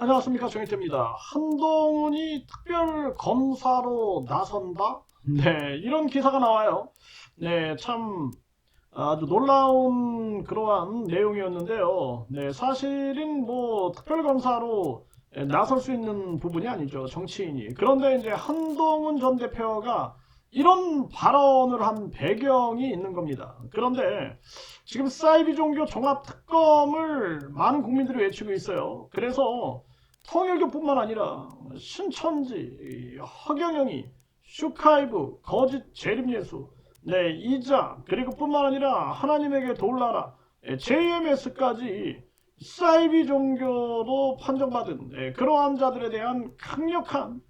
안녕하십니까, 정혜태입니다. 한동훈이 특별 검사로 나선다? 네, 이런 기사가 나와요. 네, 참 아주 놀라운 그러한 내용이었는데요. 네, 사실은 뭐 특별 검사로 나설 수 있는 부분이 아니죠, 정치인이. 그런데 이제 한동훈 전 대표가 이런 발언을 한 배경이 있는 겁니다. 그런데 지금 사이비 종교 종합특검을 많은 국민들이 외치고 있어요. 그래서 통일교뿐만 아니라 신천지, 허경영이, 슈카이브, 거짓 재림예수, 네, 이자, 그리고 뿐만 아니라 하나님에게 돌라라, JMS까지 사이비 종교도 판정받은 그러한 자들에 대한 강력한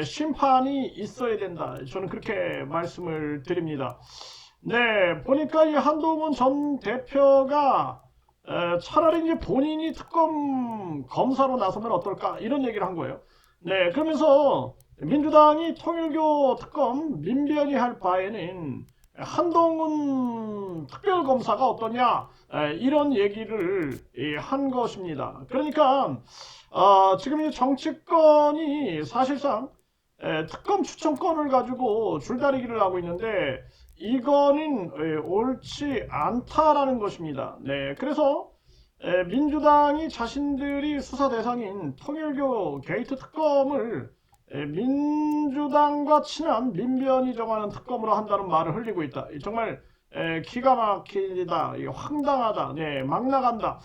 심판이 있어야 된다. 저는 그렇게 말씀을 드립니다. 네, 보니까 이 한동훈 전 대표가 차라리 이제 본인이 특검 검사로 나서면 어떨까 이런 얘기를 한 거예요. 네, 그러면서 민주당이 통일교 특검 민변이 할 바에는 한동훈 특별검사가 어떠냐 이런 얘기를 한 것입니다. 그러니까 지금 이 정치권이 사실상 특검 추천권을 가지고 줄다리기를 하고 있는데 이거는 옳지 않다라는 것입니다. 네, 그래서 민주당이 자신들이 수사 대상인 통일교 게이트 특검을 민주당과 친한 민변이 정하는 특검으로 한다는 말을 흘리고 있다. 정말 기가 막히다, 황당하다, 네, 막 나간다.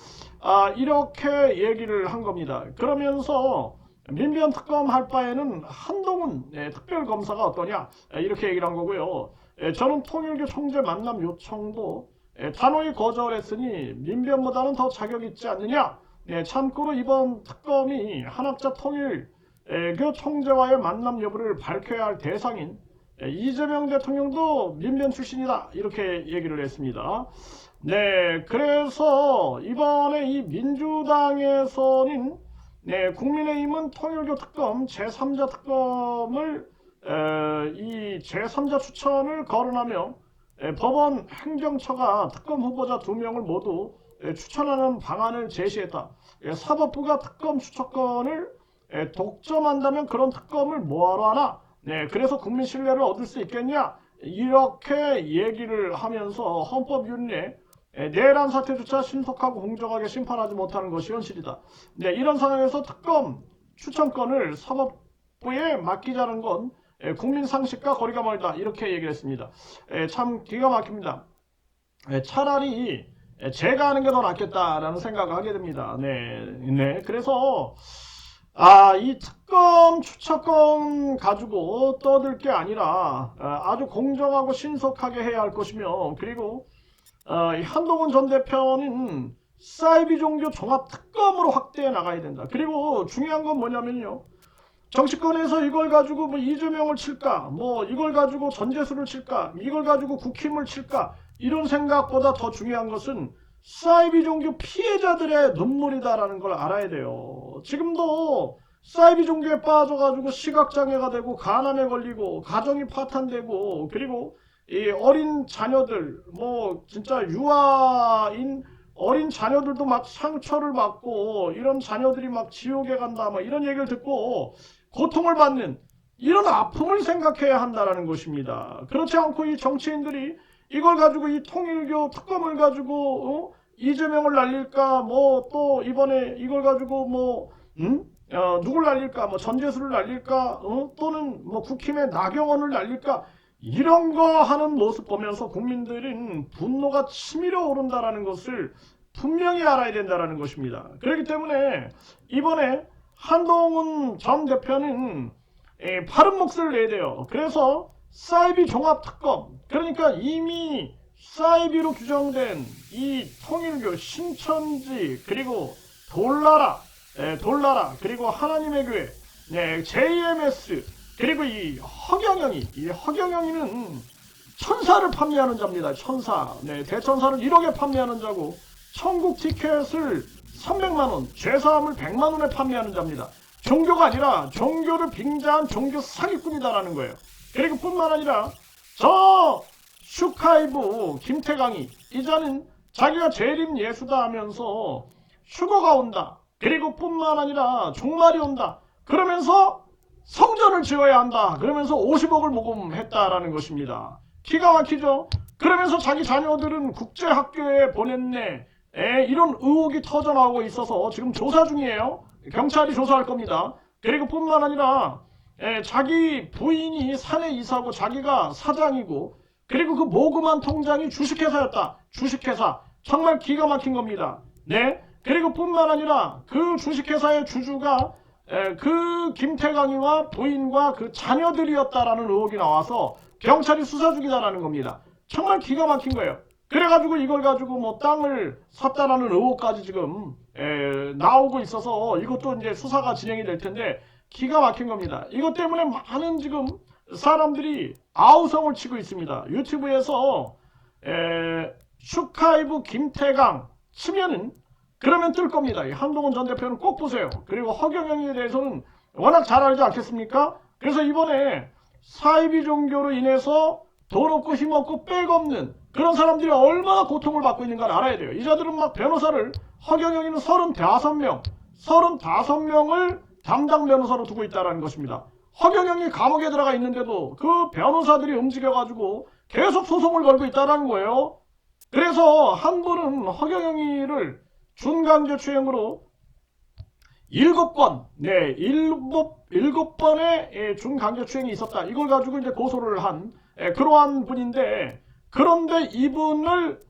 이렇게 얘기를 한 겁니다. 그러면서 민변 특검 할 바에는 한동훈 특별검사가 어떠냐 이렇게 얘기를 한 거고요. 저는 통일교 총재 만남 요청도 단호히 거절했으니 민변보다는 더 자격 있지 않느냐. 참고로 이번 특검이 한학자 통일교 총재와의 만남 여부를 밝혀야 할 대상인 이재명 대통령도 민변 출신이다 이렇게 얘기를 했습니다. 네, 그래서 이번에 이 민주당에서는 국민의힘은 통일교 특검 제3자 특검을 이 제3자 추천을 거론하며 법원 행정처가 특검 후보자 2명을 모두 추천하는 방안을 제시했다. 사법부가 특검 추천권을 독점한다면 그런 특검을 뭐하러 하나? 네, 그래서 국민 신뢰를 얻을 수 있겠냐? 이렇게 얘기를 하면서 헌법윤리에 내란 사태조차 신속하고 공정하게 심판하지 못하는 것이 현실이다. 네, 이런 상황에서 특검 추천권을 사법부에 맡기자는 건 국민 상식과 거리가 멀다. 이렇게 얘기를 했습니다. 참 기가 막힙니다. 차라리 제가 하는 게 더 낫겠다라는 생각을 하게 됩니다. 네. 그래서 이 특검 추천권 가지고 떠들 게 아니라 아주 공정하고 신속하게 해야 할 것이며, 그리고 한동훈 전 대표는 사이비 종교 종합 특검으로 확대해 나가야 된다. 그리고 중요한 건 뭐냐면요, 정치권에서 이걸 가지고 뭐 이재명을 칠까, 뭐 이걸 가지고 전재수를 칠까, 이걸 가지고 국힘을 칠까, 이런 생각보다 더 중요한 것은 사이비 종교 피해자들의 눈물이다라는 걸 알아야 돼요. 지금도 사이비 종교에 빠져가지고 시각장애가 되고 가난에 걸리고 가정이 파탄되고, 그리고 이 어린 자녀들, 뭐 진짜 유아인 어린 자녀들도 막 상처를 받고, 이런 자녀들이 막 지옥에 간다, 뭐 이런 얘기를 듣고 고통을 받는 이런 아픔을 생각해야 한다라는 것입니다. 그렇지 않고 이 정치인들이 이걸 가지고 이 통일교 특검을 가지고 이재명을 날릴까, 뭐 또 이번에 이걸 가지고 뭐 누굴 날릴까, 뭐 전재수를 날릴까, 또는 뭐 국힘의 나경원을 날릴까, 이런 거 하는 모습 보면서 국민들은 분노가 치밀어 오른다라는 것을 분명히 알아야 된다는 것입니다. 그렇기 때문에 이번에 한동훈 전 대표는 바른 몫을 내야 돼요. 그래서 사이비 종합특검, 그러니까 이미 사이비로 규정된 이 통일교, 신천지, 그리고 돌라라, 그리고 하나님의 교회, JMS, 그리고 이 허경영이는 천사를 판매하는 자입니다. 천사. 대천사를 1억에 판매하는 자고, 천국 티켓을 300만원, 죄사함을 100만원에 판매하는 자입니다. 종교가 아니라 종교를 빙자한 종교 사기꾼이다라는 거예요. 그리고 뿐만 아니라 저 슈카이브 김태강이, 이 자는 자기가 재림 예수다 하면서 휴거가 온다, 그리고 뿐만 아니라 종말이 온다. 그러면서 성전을 지어야 한다. 그러면서 50억을 모금했다라는 것입니다. 기가 막히죠. 그러면서 자기 자녀들은 국제학교에 보냈네. 이런 의혹이 터져나오고 있어서 지금 조사 중이에요. 경찰이 조사할 겁니다. 그리고 뿐만 아니라 자기 부인이 사내 이사고 자기가 사장이고, 그리고 그 모금한 통장이 주식회사였다. 주식회사. 정말 기가 막힌 겁니다. 네. 그리고 뿐만 아니라 그 주식회사의 주주가 그 김태광이와 부인과 그 자녀들이었다라는 의혹이 나와서 경찰이 수사 중이다라는 겁니다. 정말 기가 막힌 거예요. 그래가지고 이걸 가지고 뭐 땅을 샀다라는 의혹까지 지금 나오고 있어서 이것도 이제 수사가 진행이 될 텐데 기가 막힌 겁니다. 이것 때문에 많은 지금 사람들이 아우성을 치고 있습니다. 유튜브에서 슈카이브 김태강 치면은 그러면 뜰 겁니다. 한동훈 전 대표는 꼭 보세요. 그리고 허경영에 대해서는 워낙 잘 알지 않겠습니까? 그래서 이번에 사이비 종교로 인해서 돈 없고 힘 없고 빽 없는 그런 사람들이 얼마나 고통을 받고 있는가를 알아야 돼요. 이자들은 막 변호사를, 허경영이는 35명을 담당 변호사로 두고 있다는 것입니다. 허경영이 감옥에 들어가 있는데도 그 변호사들이 움직여가지고 계속 소송을 걸고 있다는 거예요. 그래서 한 분은 허경영이를 준강제추행으로 7번, 네, 7번의 준강제추행이 있었다. 이걸 가지고 이제 고소를 한 그러한 분인데, 그런데 이분을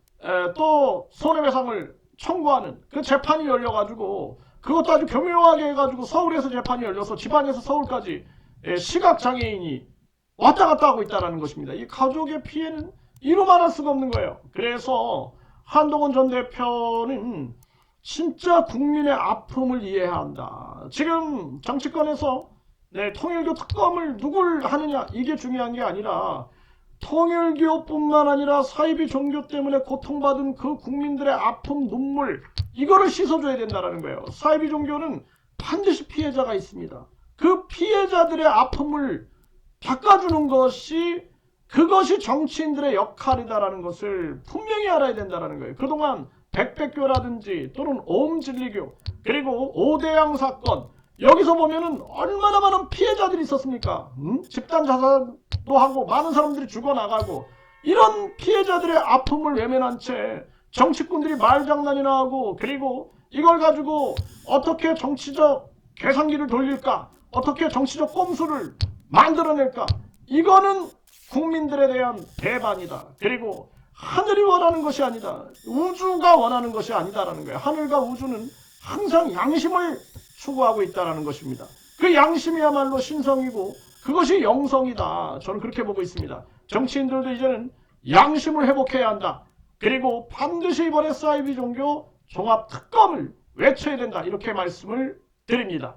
또 손해배상을 청구하는 그 재판이 열려가지고, 그것도 아주 교묘하게 해가지고 서울에서 재판이 열려서 지방에서 서울까지 시각장애인이 왔다 갔다 하고 있다는 것입니다. 이 가족의 피해는 이루 말할 수가 없는 거예요. 그래서 한동훈 전 대표는 진짜 국민의 아픔을 이해해야 한다. 지금 정치권에서 통일교 특검을 누굴 하느냐 이게 중요한 게 아니라 통일교뿐만 아니라 사이비 종교 때문에 고통받은 그 국민들의 아픔, 눈물 이거를 씻어줘야 된다는 거예요. 사이비 종교는 반드시 피해자가 있습니다. 그 피해자들의 아픔을 닦아주는 것이 그것이 정치인들의 역할이다라는 것을 분명히 알아야 된다는 거예요. 그동안 백백교라든지 또는 오음진리교 그리고 오대양 사건 여기서 보면은 얼마나 많은 피해자들이 있었습니까? 집단 자살도 하고 많은 사람들이 죽어나가고 이런 피해자들의 아픔을 외면한 채 정치꾼들이 말장난이나 하고 그리고 이걸 가지고 어떻게 정치적 계산기를 돌릴까? 어떻게 정치적 꼼수를 만들어낼까? 이거는 국민들에 대한 배반이다. 그리고 하늘이 원하는 것이 아니다. 우주가 원하는 것이 아니다라는 거예요. 하늘과 우주는 항상 양심을 추구하고 있다는 것입니다. 그 양심이야말로 신성이고 그것이 영성이다. 저는 그렇게 보고 있습니다. 정치인들도 이제는 양심을 회복해야 한다. 그리고 반드시 이번에 사이비 종교 종합 특검을 외쳐야 된다. 이렇게 말씀을 드립니다.